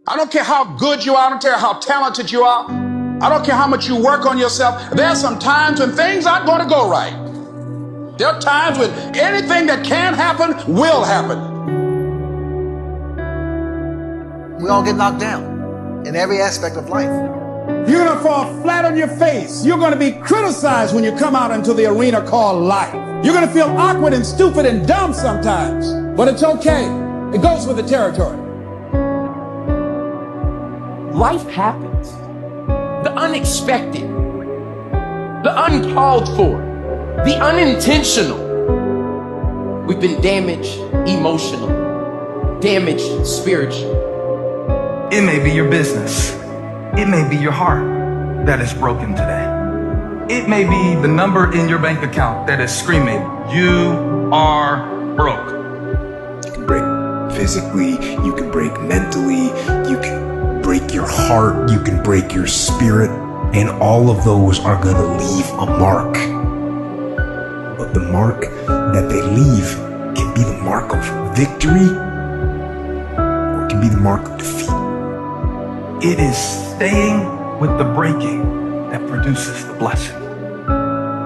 I don't care how good you are. I don't care how talented you are. I don't care how much you work on yourself. There are some times when things aren't going to go right. There are times when anything that can happen will happen. We all get knocked down in every aspect of life. You're going to fall flat on your face. You're going to be criticized when you come out into the arena called life. You're going to feel awkward and stupid and dumb sometimes, but it's okay. It goes with the territory. Life happens. The unexpected, the uncalled for, the unintentional. We've been damaged emotionally, damaged spiritually. It may be your business. It may be your heart that is broken today. It may be the number in your bank account that is screaming, "You are broke." You can break physically, you can break mentally, you can break your heart, you can break your spirit, and all of those are going to leave a mark. But the mark that they leave can be the mark of victory, or it can be the mark of defeat. It is staying with the breaking that produces the blessing.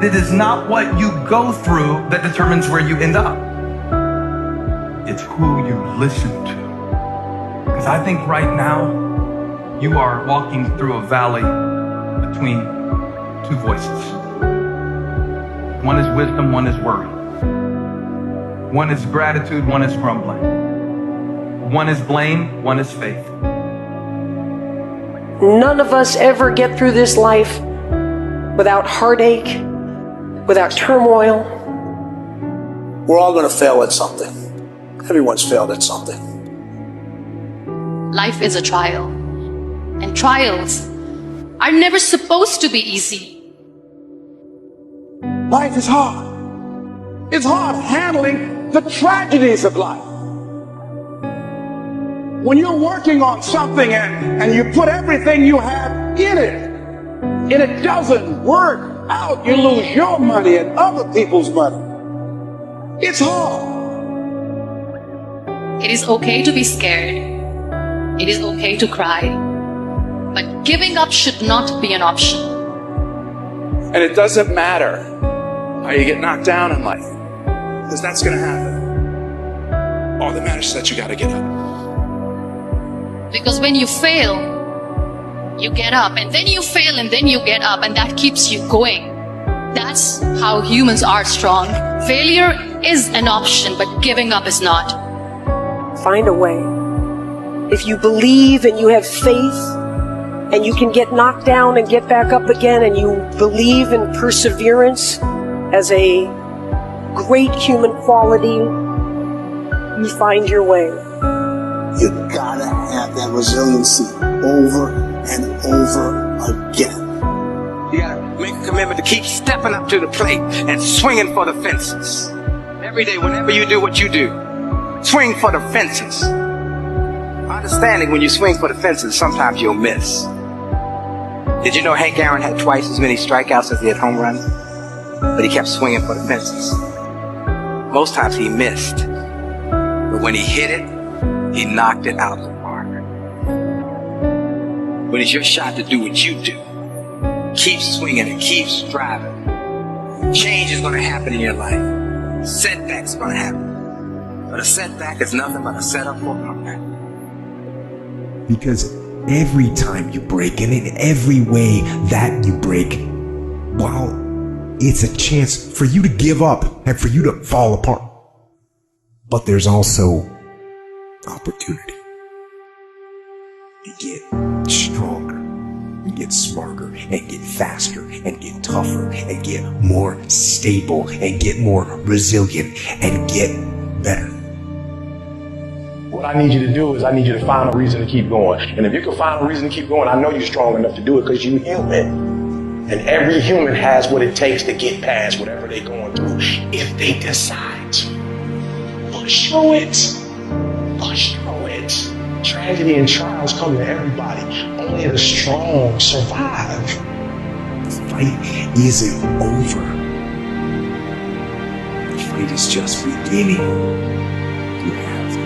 It is not what you go through that determines where you end up. It's who you listen to. Because I think right now, you are walking through a valley between two voices. One is wisdom, one is worry. One is gratitude, one is grumbling. One is blame, one is faith. None of us ever get through this life without heartache, without turmoil. We're all going to fail at something. Everyone's failed at something. Life is a trial, and trials are never supposed to be easy. Life is hard. It's hard handling the tragedies of life. When you're working on something and you put everything you have in it, and it doesn't work out, you lose your money and other people's money. It's hard. It is okay to be scared. It is okay to cry. But giving up should not be an option. And it doesn't matter how you get knocked down in life, because that's going to happen. All that matters is that you got to get up. Because when you fail, you get up, and then you fail, and then you get up, and that keeps you going. That's how humans are strong. Failure is an option, but giving up is not. Find a way. If you believe and you have faith, and you can get knocked down and get back up again, and you believe in perseverance as a great human quality, you find your way. You gotta have that resiliency over and over again. You gotta make a commitment to keep stepping up to the plate and swinging for the fences. Every day, whenever you do what you do, swing for the fences. Understanding when you swing for the fences, sometimes you'll miss. Did you know Hank Aaron had twice as many strikeouts as he had home runs? But he kept swinging for the fences. Most times he missed. But when he hit it, he knocked it out of the park. When it's your shot to do what you do, keep swinging and keep striving. Change is going to happen in your life. Setbacks are going to happen. But a setback is nothing but a setup for a comeback. Because every time you break, and in every way that you break, well, it's a chance for you to give up and for you to fall apart. But there's also opportunity. You get stronger, you get smarter, and get faster, and get tougher, and get more stable, and get more resilient, and get better. What I need you to do is I need you to find a reason to keep going. And if you can find a reason to keep going, I know you're strong enough to do it because you're human. And every human has what it takes to get past whatever they're going through if they decide to. Push through it. Push through it. Tragedy and trials come to everybody. Only the strong survive. The fight isn't over. The fight is just beginning. You have the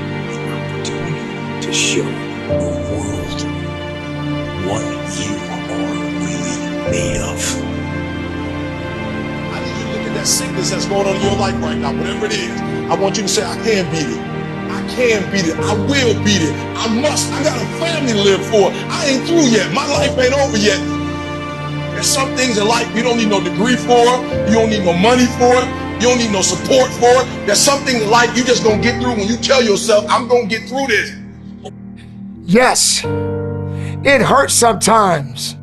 opportunity to show world what you are really made of. I need you to look at that sickness that's going on in your life right now, whatever it is. I want you to say, I can beat it. I can beat it. I will beat it. I must. I got a family to live for. I ain't through yet. My life ain't over yet. There's some things in life you don't need no degree for. You don't need no money for it. You don't need no support for it. There's some things in life you just gonna get through when you tell yourself, I'm gonna get through this. Yes, it hurts sometimes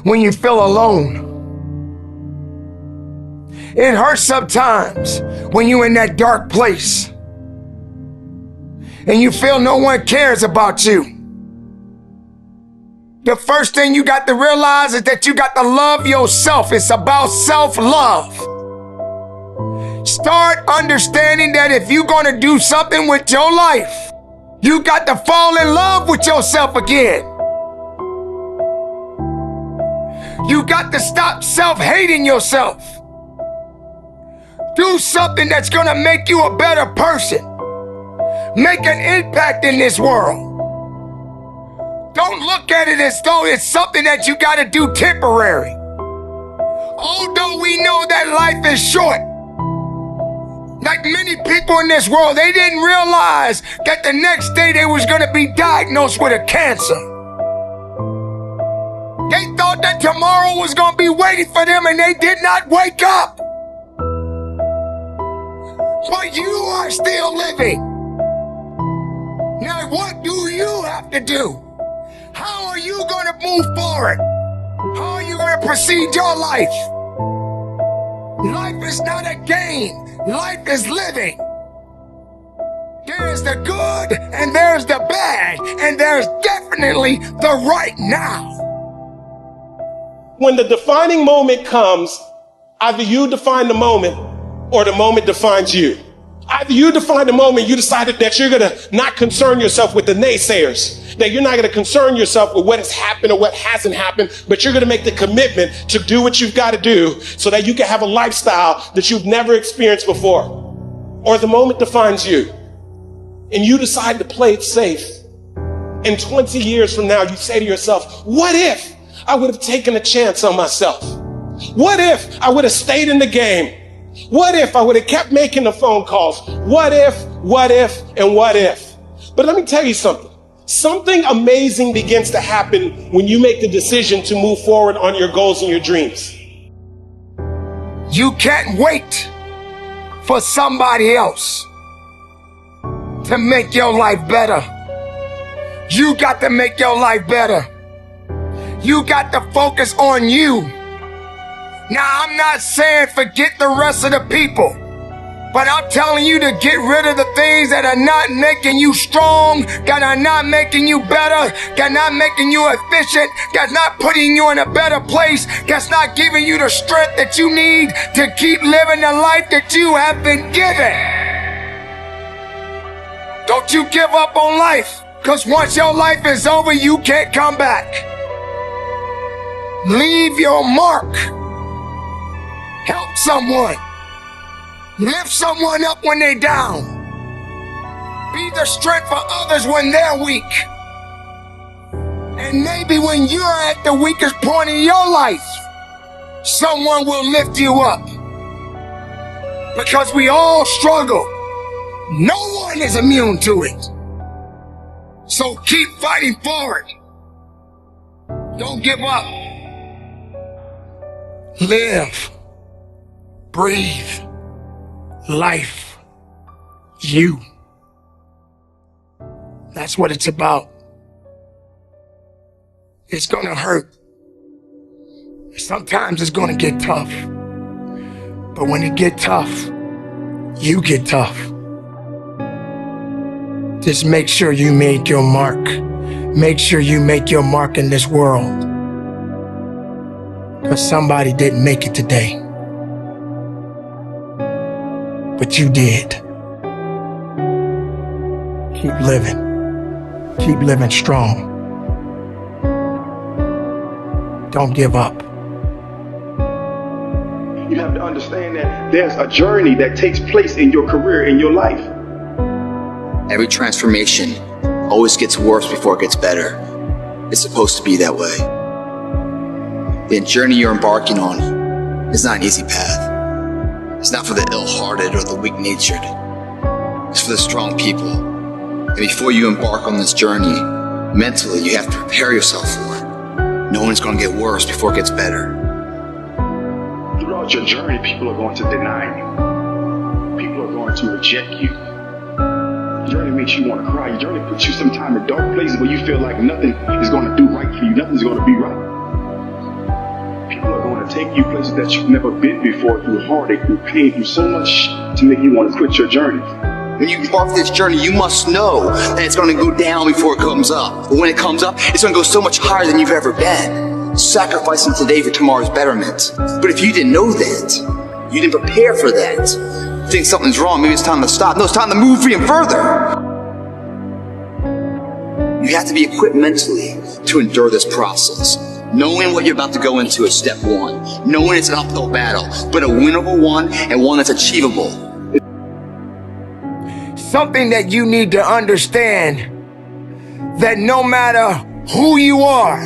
when you feel alone. It hurts sometimes when you're in that dark place and you feel no one cares about you. The first thing you got to realize is that you got to love yourself. It's about self-love. Start understanding that if you're going to do something with your life, you got to fall in love with yourself again. You got to stop self-hating yourself. Do something that's going to make you a better person. Make an impact in this world. Don't look at it as though it's something that you got to do temporary. Although we know that life is short, like many people in this world, they didn't realize that the next day they was going to be diagnosed with a cancer. They thought that tomorrow was going to be waiting for them, and they did not wake up. But you are still living. Now, what do you have to do? How are you going to move forward? How are you going to proceed your life? Life is not a game. Life is living. There's the good and there's the bad, and there's definitely the right now. When the defining moment comes, either you define the moment or the moment defines you. Either you define the moment, you decided that you're going to not concern yourself with the naysayers, that you're not going to concern yourself with what has happened or what hasn't happened, but you're going to make the commitment to do what you've got to do so that you can have a lifestyle that you've never experienced before. Or the moment defines you, and you decide to play it safe. And 20 years from now, you say to yourself, what if I would have taken a chance on myself? What if I would have stayed in the game? What if I would have kept making the phone calls? What if, and what if? But let me tell you something. Something amazing begins to happen when you make the decision to move forward on your goals and your dreams. You can't wait for somebody else to make your life better. You got to make your life better. You got to focus on you. Now, I'm not saying forget the rest of the people, but I'm telling you to get rid of the things that are not making you strong, that are not making you better, that are not making you efficient, that's not putting you in a better place, that's not giving you the strength that you need to keep living the life that you have been given. Don't you give up on life, because once your life is over, you can't come back. Leave your mark. Help someone. Lift someone up when they're down. Be the strength for others when they're weak. And maybe when you're at the weakest point in your life, someone will lift you up. Because we all struggle. No one is immune to it. So keep fighting forward. Don't give up. Live. Breathe. Life. You. That's what it's about. It's gonna hurt. Sometimes it's gonna get tough. But when it get tough, you get tough. Just make sure you make your mark. Make sure you make your mark in this world. Because somebody didn't make it today. But you did. Keep living. Keep living strong. Don't give up. You have to understand that there's a journey that takes place in your career, in your life. Every transformation always gets worse before it gets better. It's supposed to be that way. The journey you're embarking on is not an easy path. It's not for the ill-hearted or the weak-natured. It's for the strong people. And before you embark on this journey, mentally, you have to prepare yourself for it. Knowing it's going to get worse before it gets better. Throughout your journey, people are going to deny you. People are going to reject you. Your journey makes you want to cry. Your journey puts you sometimes in dark places where you feel like nothing is going to do right for you. Nothing's going to be right. People are going to take you places that you've never been before, through heartache, through pain, through so much to make you want to quit your journey. When you embark this journey, you must know that it's going to go down before it comes up. But when it comes up, it's going to go so much higher than you've ever been. Sacrificing today for tomorrow's betterment. But if you didn't know that, you didn't prepare for that, think something's wrong, maybe it's time to stop. No, it's time to move even further. You have to be equipped mentally to endure this process. Knowing what you're about to go into is step one. Knowing it's an uphill battle, but a winnable one and one that's achievable. Something that you need to understand, that no matter who you are,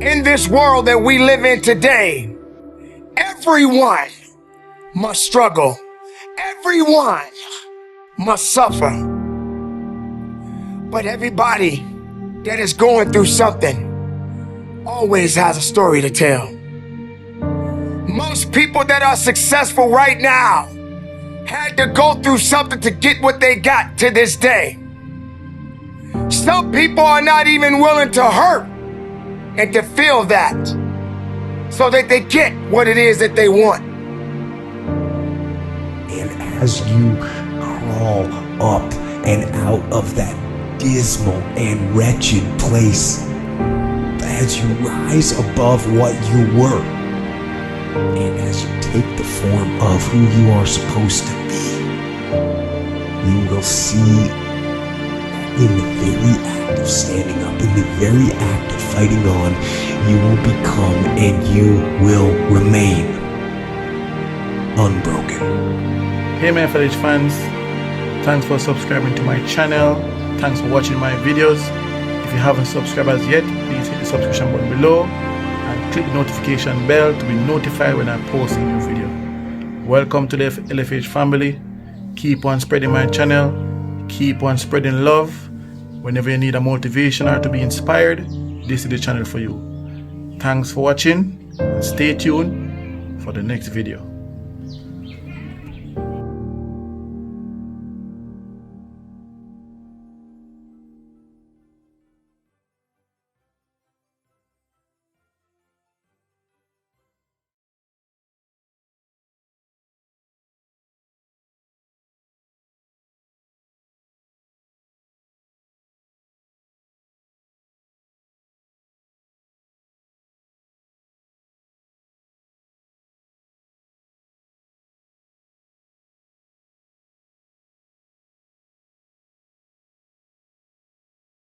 in this world that we live in today, everyone must struggle. Everyone must suffer. But everybody that is going through something always has a story to tell. Most people that are successful right now had to go through something to get what they got to this day. Some people are not even willing to hurt and to feel that so that they get what it is that they want. And as you crawl up and out of that dismal and wretched place, as you rise above what you were, and as you take the form of who you are supposed to be, you will see in the very act of standing up, in the very act of fighting on, you will become and you will remain unbroken. Hey my FLH fans, thanks for subscribing to my channel. Thanks for watching my videos. If you haven't subscribed as yet, please hit the subscription button below and click the notification bell to be notified when I post a new video. Welcome to the LFH family. Keep on spreading my channel. Keep on spreading love. Whenever you need a motivation or to be inspired, this is the channel for you. Thanks for watching and stay tuned for the next video.